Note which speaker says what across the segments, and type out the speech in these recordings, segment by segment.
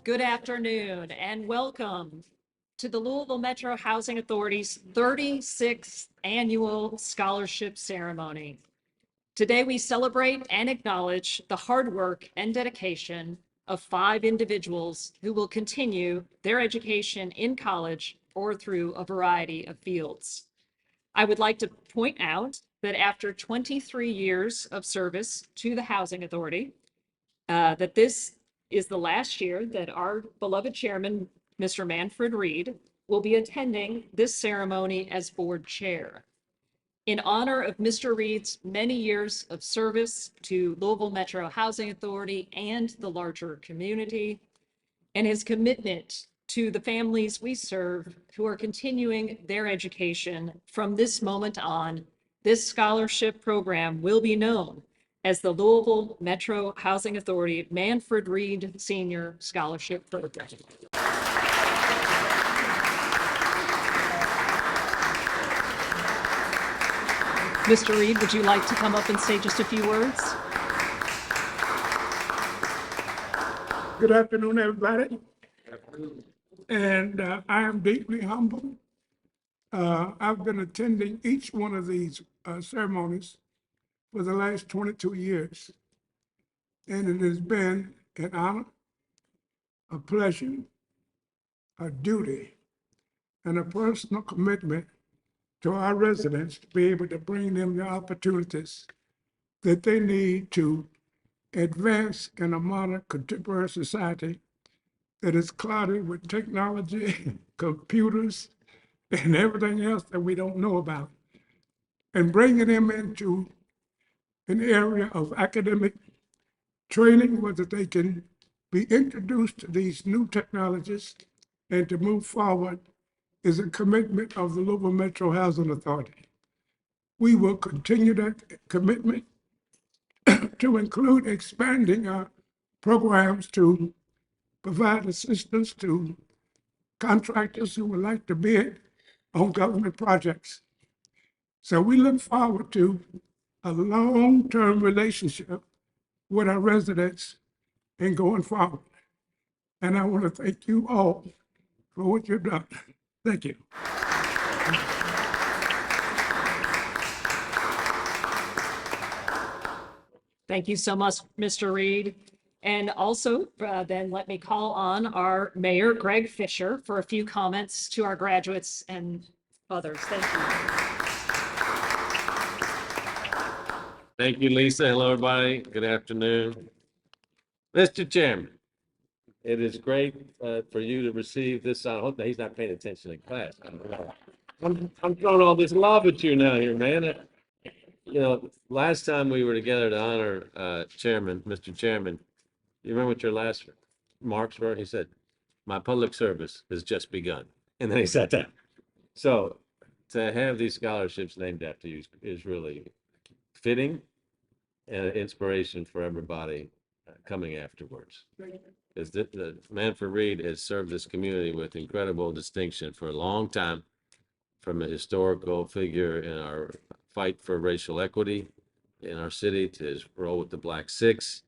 Speaker 1: Good afternoon and welcome to the Louisville Metro Housing Authority's 36th Annual Scholarship Ceremony. Today we celebrate and acknowledge the hard work and dedication of 5 individuals who will continue their education in college or through a variety of fields. I would like to point out that after 23 years of service to the Housing Authority, that this is the last year that our beloved chairman, Mr. Manfred Reid, will be attending this ceremony as board chair. In honor of Mr. Reid's many years of service to Louisville Metro Housing Authority and the larger community, and his commitment to the families we serve who are continuing their education from this moment on, this scholarship program will be known as the Louisville Metro Housing Authority Manfred Reed Senior Scholarship Program. Mr. Reid, would you like to come up and say just a few words?
Speaker 2: Good afternoon, everybody. And I am deeply humbled. I've been attending each one of these ceremonies for the last 22 years. And it has been an honor, a pleasure, a duty, and a personal commitment to our residents to be able to bring them the opportunities that they need to advance in a modern contemporary society that is clouded with technology, computers, and everything else that we don't know about, and bringing them into an area of academic training where they can be introduced to these new technologies and to move forward is a commitment of the Louisville Metro Housing Authority. We will continue that commitment to include expanding our programs to provide assistance to contractors who would like to bid on government projects. So we look forward to a long-term relationship with our residents and going forward. And I want to thank you all for what you've done. Thank you.
Speaker 1: Thank you so much, Mr. Reid. And also then let me call on our Mayor, Greg Fischer, for a few comments to our graduates and others. Thank you.
Speaker 3: Thank you, Lisa. Hello, everybody. Good afternoon. Mr. Chairman, it is great for you to receive this. I hope that he's not paying attention in class. I'm throwing all this love at you now here, man. You know, last time we were together to honor Mr. Chairman, you remember what your last remarks were? He said, "My public service has just begun." And then he sat down. So to have these scholarships named after you is really fitting and an inspiration for everybody coming afterwards. Because the Manfred Reed has served this community with incredible distinction for a long time, from a historical figure in our fight for racial equity in our city to his role with the Black Six,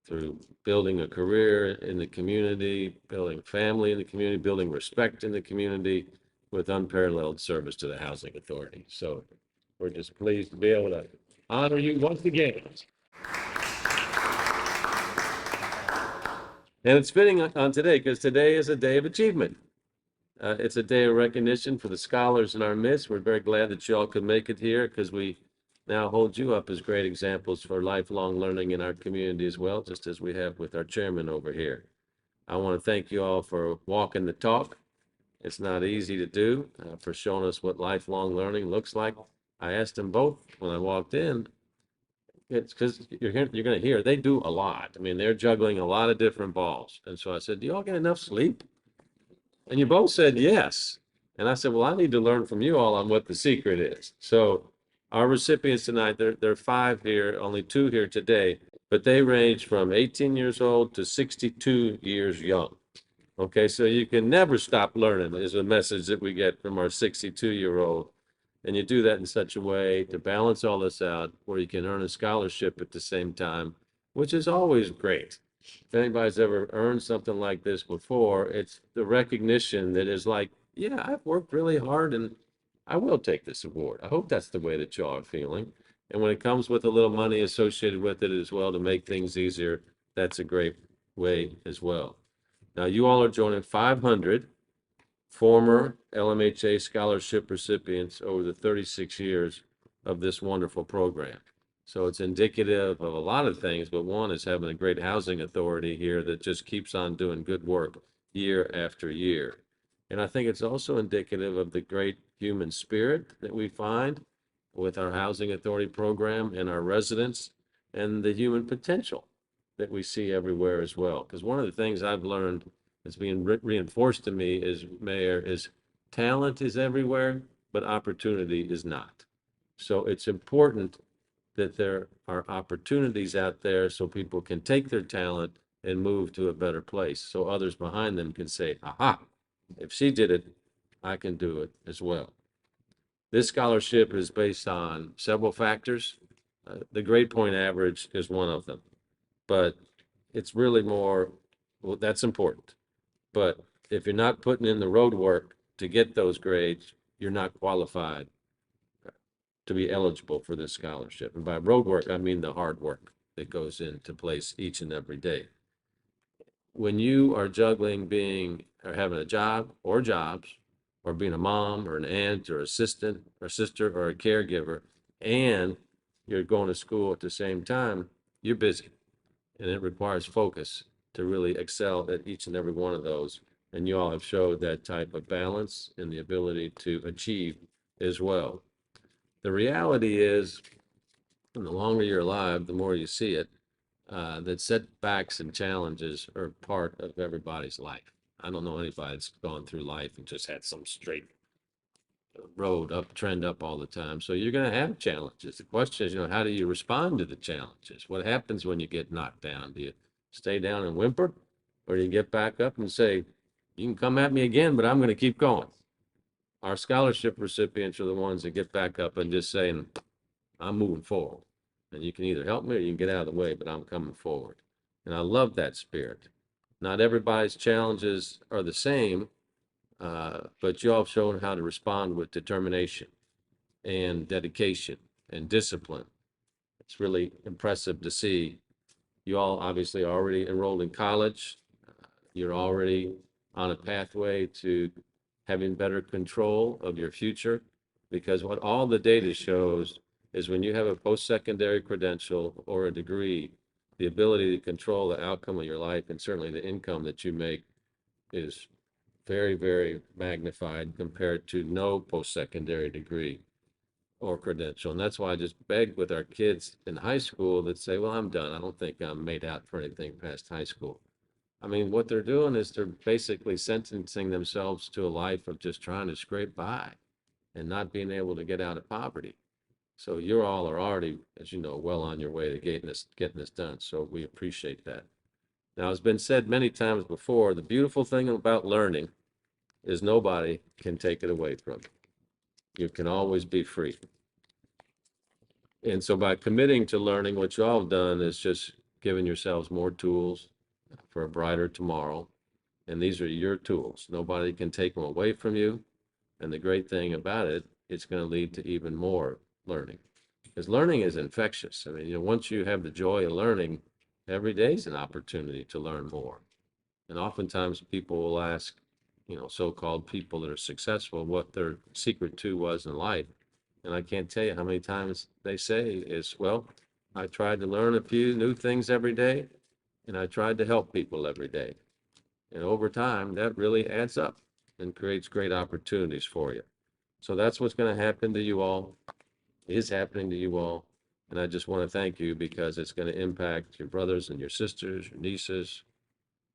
Speaker 3: through building a career in the community, building family in the community, building respect in the community with unparalleled service to the Housing Authority. So we're just pleased to be able to honor you once again. And it's fitting on today because today is a day of achievement. It's a day of recognition for the scholars in our midst. We're very glad that you all could make it here because we now hold you up as great examples for lifelong learning in our community as well, just as we have with our chairman over here. I want to thank you all for walking the talk. It's not easy to do, for showing us what lifelong learning looks like. I asked them both when I walked in. It's because you're going to hear they do a lot. I mean, they're juggling a lot of different balls. And so I said, "Do you all get enough sleep?" And you both said yes. And I said, "Well, I need to learn from you all on what the secret is." So our recipients tonight, there are 5 here, only 2 here today, but they range from 18 years old to 62 years young. Okay, so you can never stop learning is a message that we get from our 62-year-old. And you do that in such a way to balance all this out where you can earn a scholarship at the same time, which is always great. if anybody's ever earned something like this before, it's the recognition that is like, yeah, I've worked really hard and I will take this award. I hope that's the way that y'all are feeling. And when it comes with a little money associated with it as well to make things easier, that's a great way as well. Now, you all are joining 500 former LMHA scholarship recipients over the 36 years of this wonderful program. So it's indicative of a lot of things, but one is having a great housing authority here that just keeps on doing good work year after year. And I think it's also indicative of the great human spirit that we find with our housing authority program and our residents and the human potential that we see everywhere as well. Because one of the things I've learned that's being reinforced to me as mayor is talent is everywhere, but opportunity is not. So it's important that there are opportunities out there so people can take their talent and move to a better place. So others behind them can say, aha, if she did it, I can do it as well. This scholarship is based on several factors. The grade point average is one of them, but it's really more, well, that's important. But if you're not putting in the road work to get those grades, you're not qualified to be eligible for this scholarship. And by road work, I mean the hard work that goes into place each and every day. When you are juggling being or having a job or jobs, or being a mom or an aunt or assistant or sister or a caregiver, and you're going to school at the same time, you're busy. And it requires focus to really excel at each and every one of those. And you all have showed that type of balance and the ability to achieve as well. The reality is, the longer you're alive, the more you see it, that setbacks and challenges are part of everybody's life. I don't know anybody that's gone through life and just had some straight road up, trend up all the time. So you're going to have challenges. The question is, how do you respond to the challenges? What happens when you get knocked down? Do you stay down and whimper, or do you get back up and say, you can come at me again, but I'm going to keep going? Our scholarship recipients are the ones that get back up and just saying, I'm moving forward. And you can either help me or you can get out of the way, but I'm coming forward. And I love that spirit. Not everybody's challenges are the same, but you all have shown how to respond with determination and dedication and discipline. It's really impressive to see. You all obviously are already enrolled in college. You're already on a pathway to having better control of your future, because what all the data shows is when you have a post-secondary credential or a degree, the ability to control the outcome of your life and certainly the income that you make is very, very magnified compared to no post-secondary degree or credential. And that's why I just beg with our kids in high school that say, well, I'm done. I don't think I'm made out for anything past high school. I mean, what they're doing is they're basically sentencing themselves to a life of just trying to scrape by and not being able to get out of poverty. So you all are already, as you know, well on your way to getting this done. So we appreciate that. Now, it's been said many times before, the beautiful thing about learning is nobody can take it away from you. You can always be free. And so by committing to learning, what you all have done is just giving yourselves more tools for a brighter tomorrow. And these are your tools. Nobody can take them away from you. And the great thing about it, it's going to lead to even more learning. Because learning is infectious. I mean, once you have the joy of learning, every day is an opportunity to learn more. And oftentimes people will ask, so-called people that are successful, what their secret to was in life. And I can't tell you how many times they say is, well, I tried to learn a few new things every day, and I tried to help people every day. And over time, that really adds up and creates great opportunities for you. So that's what's going to happen to you all, is happening to you all. And I just want to thank you because it's going to impact your brothers and your sisters, your nieces,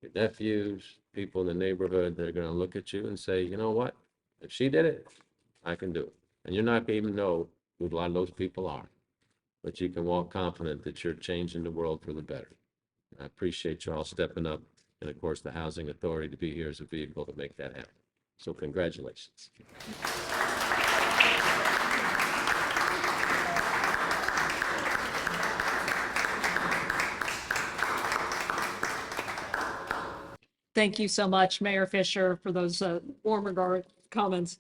Speaker 3: your nephews, people in the neighborhood. They're going to look at you and say, you know what? If she did it, I can do it. And you're not going to even know who a lot of those people are, but you can walk confident that you're changing the world for the better. I appreciate you all stepping up, and of course, the Housing Authority to be here as a vehicle to make that happen. So congratulations.
Speaker 1: Thank you so much, Mayor Fischer, for those warm regard comments.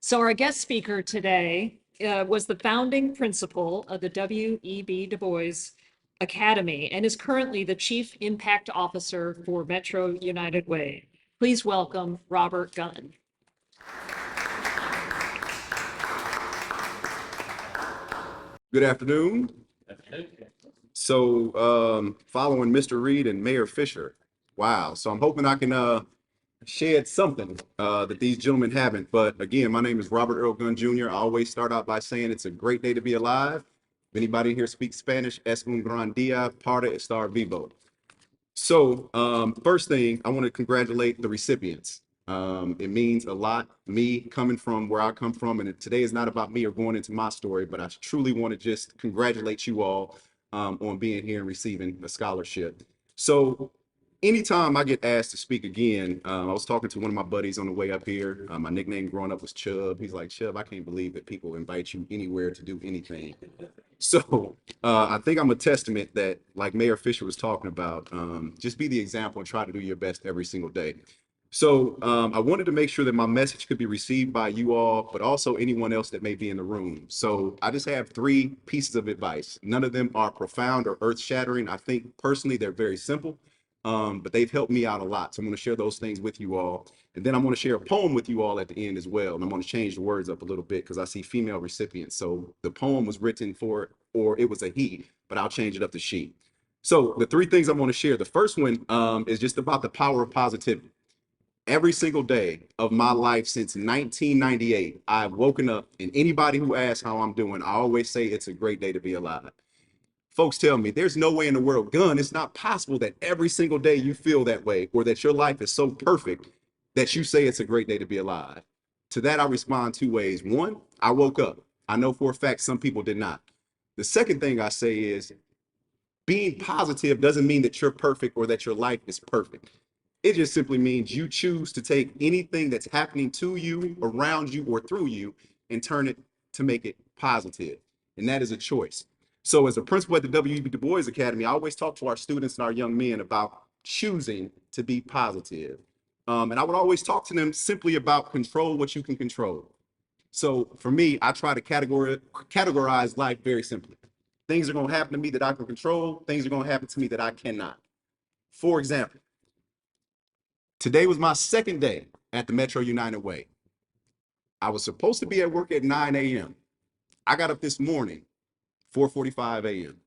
Speaker 1: So our guest speaker today was the founding principal of the W.E.B. Du Bois Academy and is currently the Chief Impact Officer for Metro United Way. Please welcome Robert Gunn.
Speaker 4: Good afternoon. So following Mr. Reid and Mayor Fischer, wow. So I'm hoping I can shed something that these gentlemen haven't. But again, my name is Robert Earl Gunn Jr. I always start out by saying it's a great day to be alive. If anybody here speaks Spanish, es un gran día para estar vivo. So first thing, I want to congratulate the recipients. It means a lot, me coming from where I come from, and today is not about me or going into my story, but I truly want to just congratulate you all on being here and receiving a scholarship. So anytime I get asked to speak again, I was talking to one of my buddies on the way up here. My nickname growing up was Chubb. He's like, Chubb, I can't believe that people invite you anywhere to do anything. So I think I'm a testament that, like Mayor Fischer was talking about, just be the example and try to do your best every single day. So I wanted to make sure that my message could be received by you all, but also anyone else that may be in the room. So I just have 3 pieces of advice. None of them are profound or earth-shattering. I think personally they're very simple, but they've helped me out a lot. So I'm going to share those things with you all. And then I'm going to share a poem with you all at the end as well. And I'm going to change the words up a little bit because I see female recipients. So the poem was written for, or it was a he, but I'll change it up to she. So the 3 things I want to share. The first one is just about the power of positivity. Every single day of my life since 1998, I've woken up, and anybody who asks how I'm doing, I always say it's a great day to be alive. Folks tell me there's no way in the world, Gunn, it's not possible that every single day you feel that way or that your life is so perfect that you say it's a great day to be alive. To that, I respond 2 ways. 1, I woke up. I know for a fact some people did not. The second thing I say is being positive doesn't mean that you're perfect or that your life is perfect. It just simply means you choose to take anything that's happening to you, around you, or through you and turn it to make it positive. And that is a choice. So as a principal at the W.E.B. Du Bois Academy, I always talk to our students and our young men about choosing to be positive. And I would always talk to them simply about control what you can control. So for me, I try to categorize life very simply. Things are going to happen to me that I can control. Things are going to happen to me that I cannot. For example, today was my 2nd day at the Metro United Way. I was supposed to be at work at 9 a.m. I got up this morning, 4:45 a.m.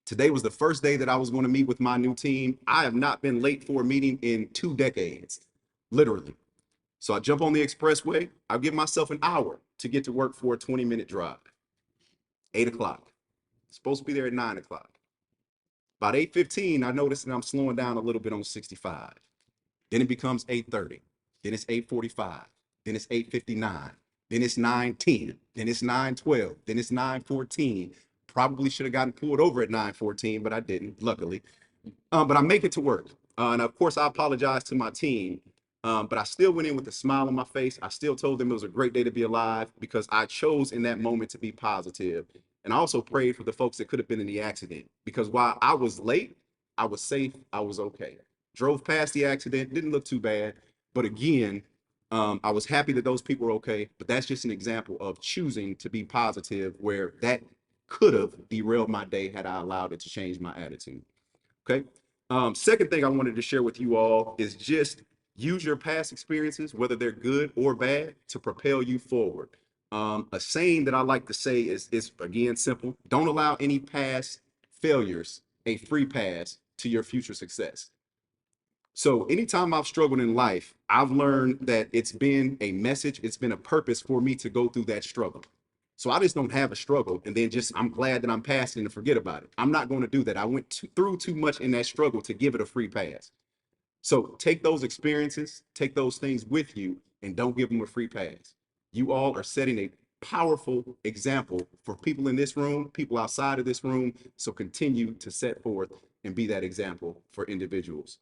Speaker 4: Today was the first day that I was going to meet with my new team. I have not been late for a meeting in 2 decades, literally. So I jump on the expressway. I give myself an hour to get to work for a 20-minute drive. 8 o'clock. Supposed to be there at 9 o'clock. About 8:15, I notice that I'm slowing down a little bit on 65. Then it becomes 8:30. Then it's 8:45. Then it's 8:59. Then it's 9:10. Then it's 9:12. Then it's 9:14. Probably should have gotten pulled over at 9:14, but I didn't, luckily. But I make it to work. And of course, I apologize to my team. But I still went in with a smile on my face. I still told them it was a great day to be alive because I chose in that moment to be positive. And I also prayed for the folks that could have been in the accident because while I was late, I was safe. I was okay. Drove past the accident, didn't look too bad. But again, I was happy that those people were okay. But that's just an example of choosing to be positive where that could have derailed my day had I allowed it to change my attitude. Okay. Second thing I wanted to share with you all is just use your past experiences, whether they're good or bad, to propel you forward. A saying that I like to say is again simple: don't allow any past failures a free pass to your future success. So anytime I've struggled in life, I've learned that it's been a message, it's been a purpose for me to go through that struggle. So I just don't have a struggle and then just I'm glad that I'm past it and forget about it. I'm not going to do that. I went through too much in that struggle to give it a free pass. So take those experiences, take those things with you, and don't give them a free pass. You all are setting a powerful example for people in this room, people outside of this room. So continue to set forth and be that example for individuals.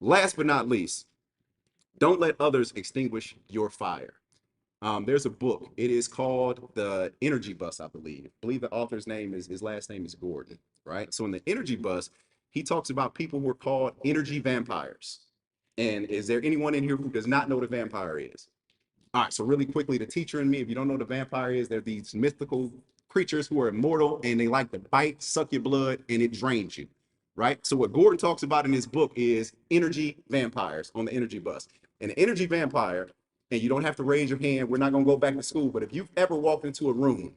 Speaker 4: Last but not least, don't let others extinguish your fire. There's a book. It is called The Energy Bus, I believe. I believe the author's name is, his last name is Gordon, right? So in The Energy Bus, he talks about people who are called energy vampires. And is there anyone in here who does not know what a vampire is? All right, so really quickly, the teacher and me, if you don't know what a vampire is, they're these mythical creatures who are immortal and they like to bite, suck your blood, and it drains you, right? So what Gordon talks about in his book is energy vampires on the energy bus. And an energy vampire, and you don't have to raise your hand, we're not gonna go back to school, but if you've ever walked into a room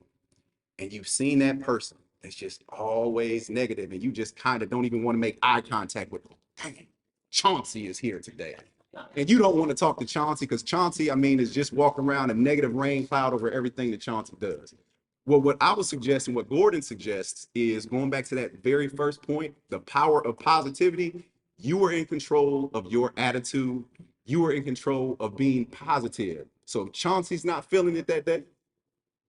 Speaker 4: and you've seen that person that's just always negative and you just kind of don't even want to make eye contact with them. Dang, Chauncey is here today. And you don't want to talk to Chauncey because Chauncey, I mean, is just walking around a negative rain cloud over everything that Chauncey does. Well, what I would suggest and what Gordon suggests is going back to that very first point, the power of positivity. You are in control of your attitude. You are in control of being positive. So if Chauncey's not feeling it that day,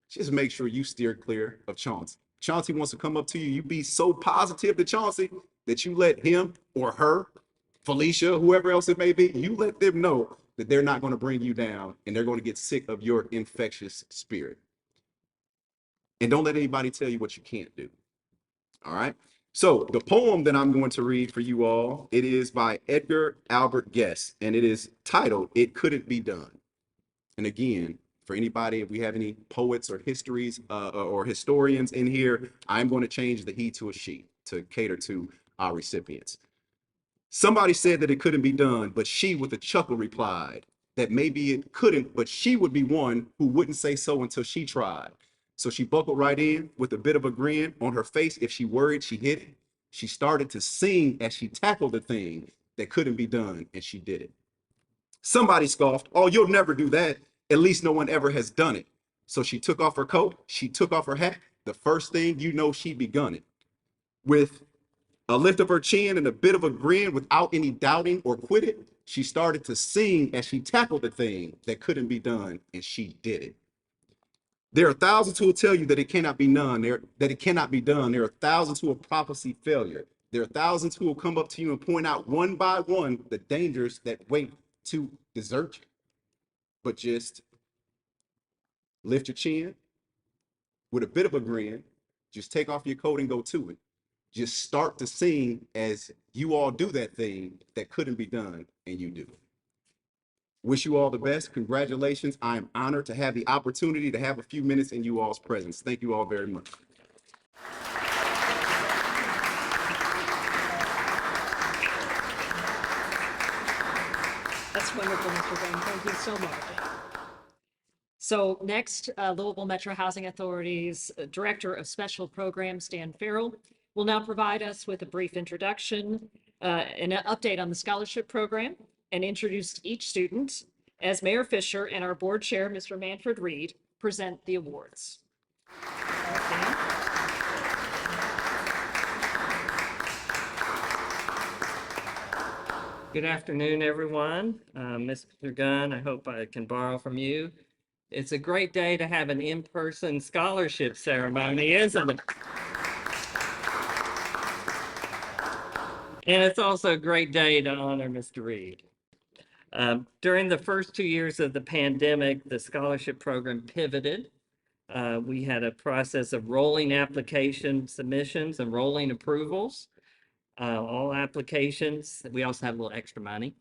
Speaker 4: just make sure you steer clear of Chauncey. Chauncey wants to come up to you. You be so positive to Chauncey that you let him or her, Felicia, whoever else it may be, you let them know that they're not going to bring you down and they're going to get sick of your infectious spirit. And don't let anybody tell you what you can't do. All right. So the poem that I'm going to read for you all, it is by Edgar Albert Guest, and it is titled, "It Couldn't Be Done." And again, for anybody, if we have any poets or histories or historians in here, I'm going to change the he to a she to cater to our recipients. Somebody said that it couldn't be done, but she with a chuckle replied that maybe it couldn't, but she would be one who wouldn't say so until she tried. So she buckled right in with a bit of a grin on her face. If she worried, she hit it. She started to sing as she tackled the thing that couldn't be done, and she did it. Somebody scoffed, "Oh, you'll never do that. At least no one ever has done it." So she took off her coat, she took off her hat. The first thing you know, she begun it. With a lift of her chin and a bit of a grin without any doubting or quitting, she started to sing as she tackled the thing that couldn't be done, and she did it. There are thousands who will tell you that it cannot be done, that it cannot be done. There are thousands who will prophesy failure. There are thousands who will come up to you and point out one by one the dangers that wait to desert you. But just lift your chin with a bit of a grin, just take off your coat and go to it. Just start to sing as you all do that thing that couldn't be done, and you do it. Wish you all the best. Congratulations. I am honored to have the opportunity to have a few minutes in you all's presence. Thank you all very much.
Speaker 1: That's wonderful, Mr. Graham. Thank you so much. So next, Louisville Metro Housing Authority's Director of Special Programs, Dan Farrell, will now provide us with a brief introduction and an update on the scholarship program and introduce each student as Mayor Fischer and our board chair, Mr. Manfred Reid, present the awards. Dan?
Speaker 5: Good afternoon, everyone. Mr. Gunn, I hope I can borrow from you. It's a great day to have an in-person scholarship ceremony, isn't it? And it's also a great day to honor Mr. Reid. During the first 2 years of the pandemic, the scholarship program pivoted. We had a process of rolling application submissions and rolling approvals. All applications, we also have a little extra money.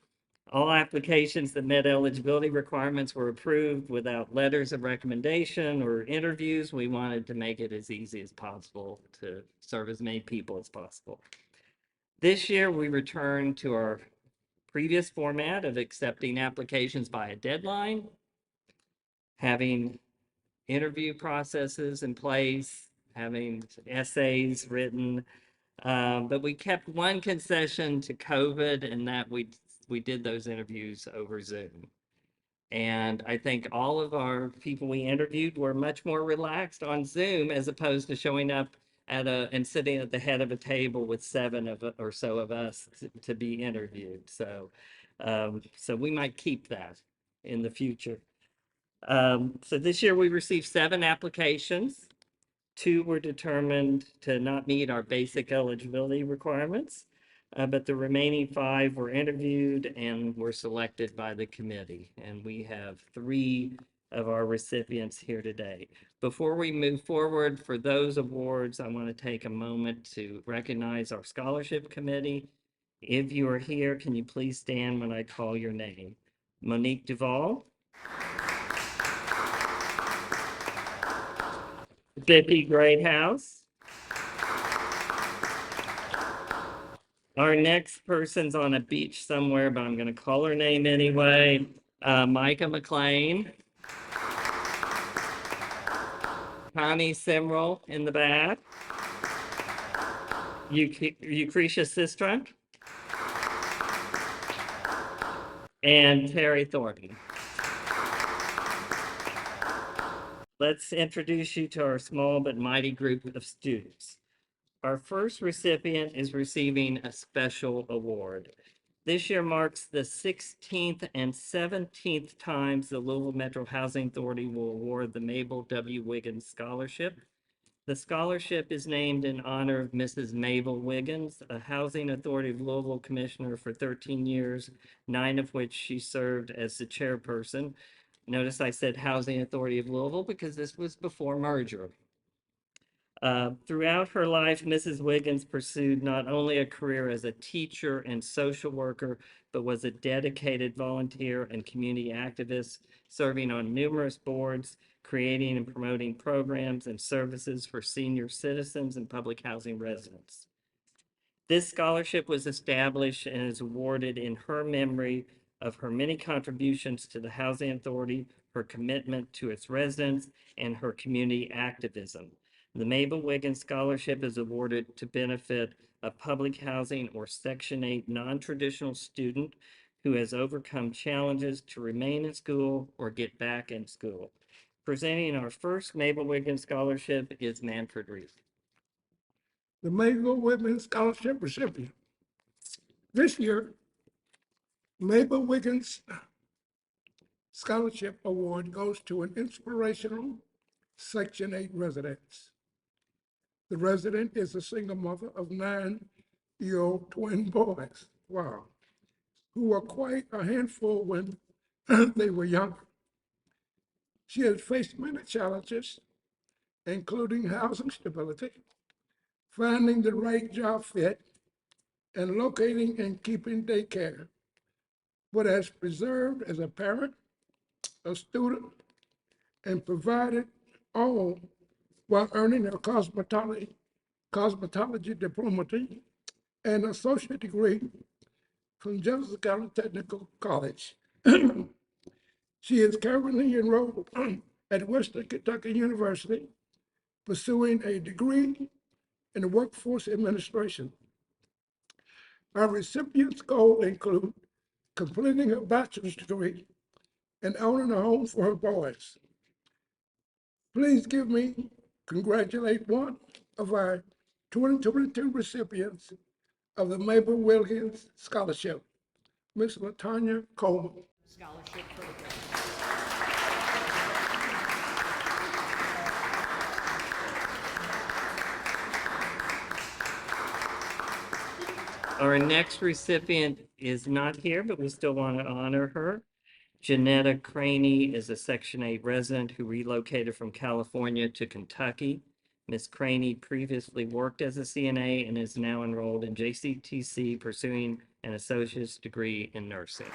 Speaker 5: All applications that met eligibility requirements were approved without letters of recommendation or interviews. We wanted to make it as easy as possible to serve as many people as possible. This year, we returned to our previous format of accepting applications by a deadline, having interview processes in place, having essays written, but we kept one concession to COVID, and that we did those interviews over Zoom. And I think all of our people we interviewed were much more relaxed on Zoom as opposed to showing up and sitting at the head of a table with 7 or so of us to be interviewed. So we might keep that in the future. So this year we received 7 applications. 2 were determined to not meet our basic eligibility requirements, but the remaining 5 were interviewed and were selected by the committee. And we have 3 of our recipients here today. Before we move forward for those awards, I want to take a moment to recognize our scholarship committee If you are here, can you please stand when I call your name? Monique Duval. Vicky Greathouse. Our next person's on a beach somewhere, but I'm going to call her name anyway. Micah McLean. Connie Simrel in the back. Lucretia Sistrunk. And Terry Thornton. Let's introduce you to our small but mighty group of students. Our first recipient is receiving a special award. This year marks the 16th and 17th times the Louisville Metro Housing Authority will award the Mabel W. Wiggins Scholarship. The scholarship is named in honor of Mrs. Mabel Wiggins, a Housing Authority of Louisville Commissioner for 13 years, 9 of which she served as the chairperson. Notice I said Housing Authority of Louisville because this was before merger. Throughout her life, Mrs. Wiggins pursued not only a career as a teacher and social worker, but was a dedicated volunteer and community activist, serving on numerous boards, creating and promoting programs and services for senior citizens and public housing residents. This scholarship was established and is awarded in her memory of her many contributions to the Housing Authority, her commitment to its residents, and her community activism. The Mabel Wiggins Scholarship is awarded to benefit a public housing or Section 8 non-traditional student who has overcome challenges to remain in school or get back in school. Presenting our first Mabel Wiggins Scholarship is Manfred Reeves.
Speaker 2: The Mabel Wiggins Scholarship recipient. This year, Mabel Wiggins Scholarship Award goes to an inspirational Section 8 resident. The resident is a single mother of 9-year-old twin boys, wow, who were quite a handful when they were younger. She has faced many challenges, including housing stability, finding the right job fit, and locating and keeping daycare, but has persevered as a parent, a student, and provided all while earning her cosmetology diploma and associate degree from Jefferson County Technical College. She is currently enrolled at Western Kentucky University, pursuing a degree in workforce administration. Our recipient's goals include completing a bachelor's degree and owning a home for her boys. Please give me congratulate one of our 2022 recipients of the Mabel Wiggins Scholarship, Ms. LaTanya Coleman.
Speaker 1: Scholarship program.
Speaker 5: Our next recipient is not here, but we still want to honor her. Janetta Craney is a Section 8 resident who relocated from California to Kentucky. Ms. Craney previously worked as a CNA and is now enrolled in JCTC, pursuing an associate's degree in nursing.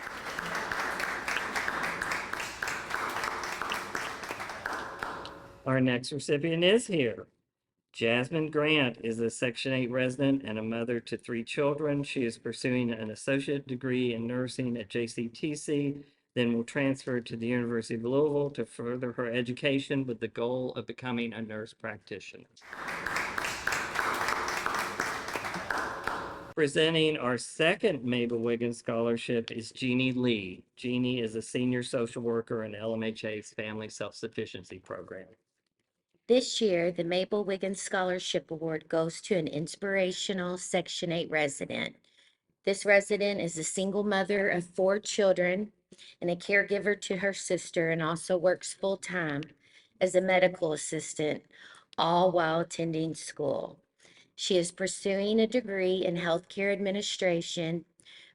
Speaker 5: Our next recipient is here. Jasmine Grant is a Section 8 resident and a mother to 3 children. She is pursuing an associate degree in nursing at JCTC, then will transfer to the University of Louisville to further her education with the goal of becoming a nurse practitioner. Presenting our second Mabel Wiggins Scholarship is Jeannie Lee. Jeannie is a senior social worker in LMHA's Family Self-Sufficiency Program.
Speaker 6: This year, the Mabel Wiggins Scholarship Award goes to an inspirational Section 8 resident. This resident is a single mother of 4 children and a caregiver to her sister, and also works full-time as a medical assistant, all while attending school. She is pursuing a degree in healthcare administration,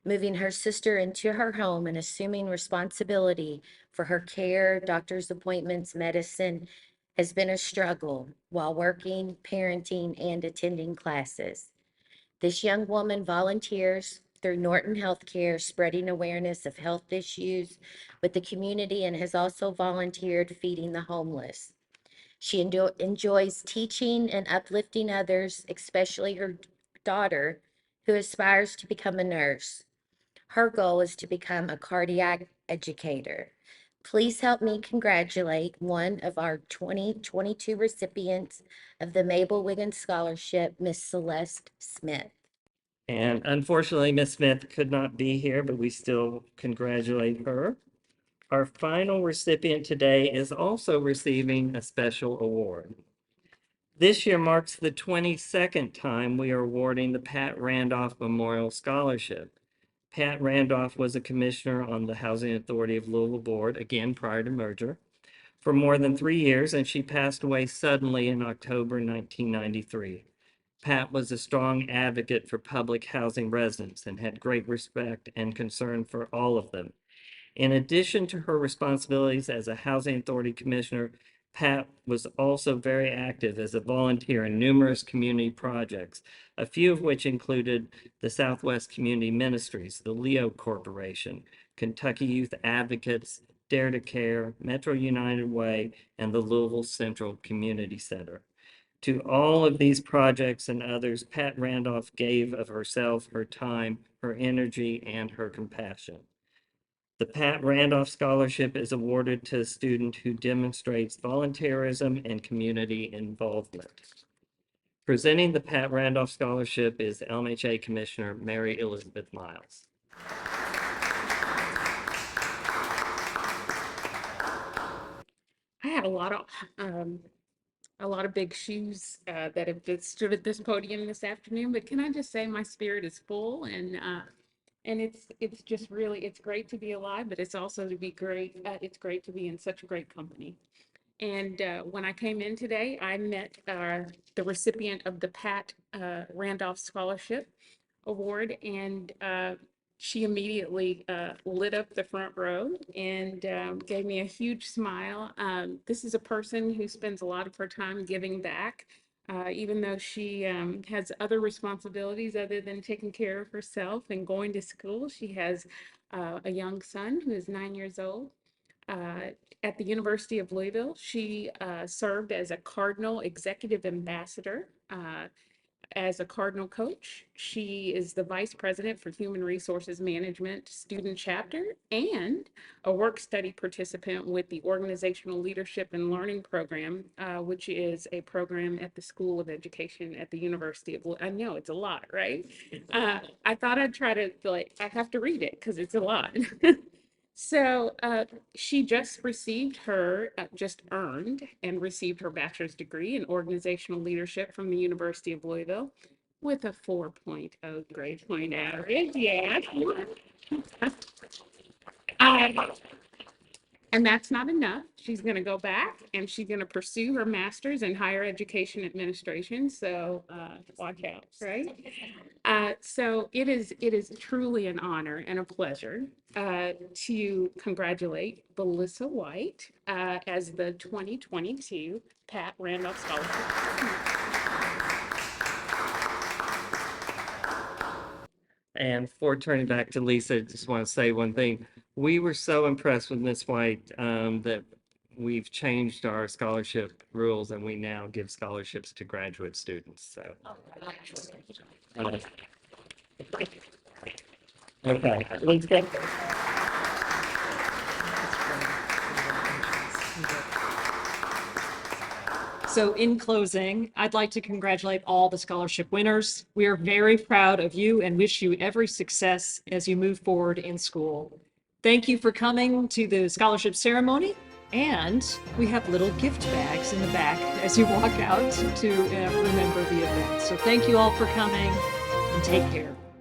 Speaker 6: moving her sister into her home and assuming responsibility for her care, doctor's appointments, medicine, has been a struggle while working, parenting, and attending classes. This young woman volunteers through Norton Healthcare, spreading awareness of health issues with the community, and has also volunteered feeding the homeless. She enjoys teaching and uplifting others, especially her daughter, who aspires to become a nurse. Her goal is to become a cardiac educator. Please help me congratulate one of our 2022 recipients of the Mabel Wiggins Scholarship, Miss Celeste Smith.
Speaker 5: And unfortunately, Miss Smith could not be here, but we still congratulate her. Our final recipient today is also receiving a special award. This year marks the 22nd time we are awarding the Pat Randolph Memorial Scholarship. Pat Randolph was a commissioner on the Housing Authority of Louisville Board, again prior to merger, for more than 3 years, and she passed away suddenly in October 1993. Pat was a strong advocate for public housing residents and had great respect and concern for all of them. In addition to her responsibilities as a Housing Authority Commissioner, Pat was also very active as a volunteer in numerous community projects, a few of which included the Southwest Community Ministries, the Leo Corporation, Kentucky Youth Advocates, Dare to Care, Metro United Way, and the Louisville Central Community Center. To all of these projects and others, Pat Randolph gave of herself, her time, her energy, and her compassion. The Pat Randolph Scholarship is awarded to a student who demonstrates volunteerism and community involvement. Presenting the Pat Randolph Scholarship is LMHA Commissioner Mary Elizabeth Miles.
Speaker 7: I had a lot of big shoes that have stood at this podium this afternoon, but can I just say my spirit is full, and it's just really, it's great to be alive, but it's also to be great. It's great to be in such a great company. And when I came in today, I met the recipient of the Pat Randolph Scholarship Award, and she immediately lit up the front row and gave me a huge smile. This is a person who spends a lot of her time giving back, even though she has other responsibilities other than taking care of herself and going to school. She has a young son who is 9 years old. At the University of Louisville, she served as a Cardinal Executive Ambassador. As a Cardinal coach, she is the Vice President for Human Resources Management Student Chapter and a work study participant with the Organizational Leadership and Learning Program, which is a program at the School of Education at the University of Louisville. I know it's a lot, right? I thought I'd try to, I have to read it because it's a lot. So she just earned and received her bachelor's degree in organizational leadership from the University of Louisville with a 4.0 grade point average. Yeah. And that's not enough. She's going to go back and she's going to pursue her master's in higher education administration. So watch out, right? So it is truly an honor and a pleasure to congratulate Belissa White as the 2022 Pat Randolph Scholarship.
Speaker 5: And before turning back to Lisa, I just want to say one thing. We were so impressed with Ms. White that we've changed our scholarship rules and we now give scholarships to graduate students. So. Okay. Let's go.
Speaker 1: So in closing, I'd like to congratulate all the scholarship winners. We are very proud of you and wish you every success as you move forward in school. Thank you for coming to the scholarship ceremony, and we have little gift bags in the back as you walk out to remember the event. So thank you all for coming, and take care.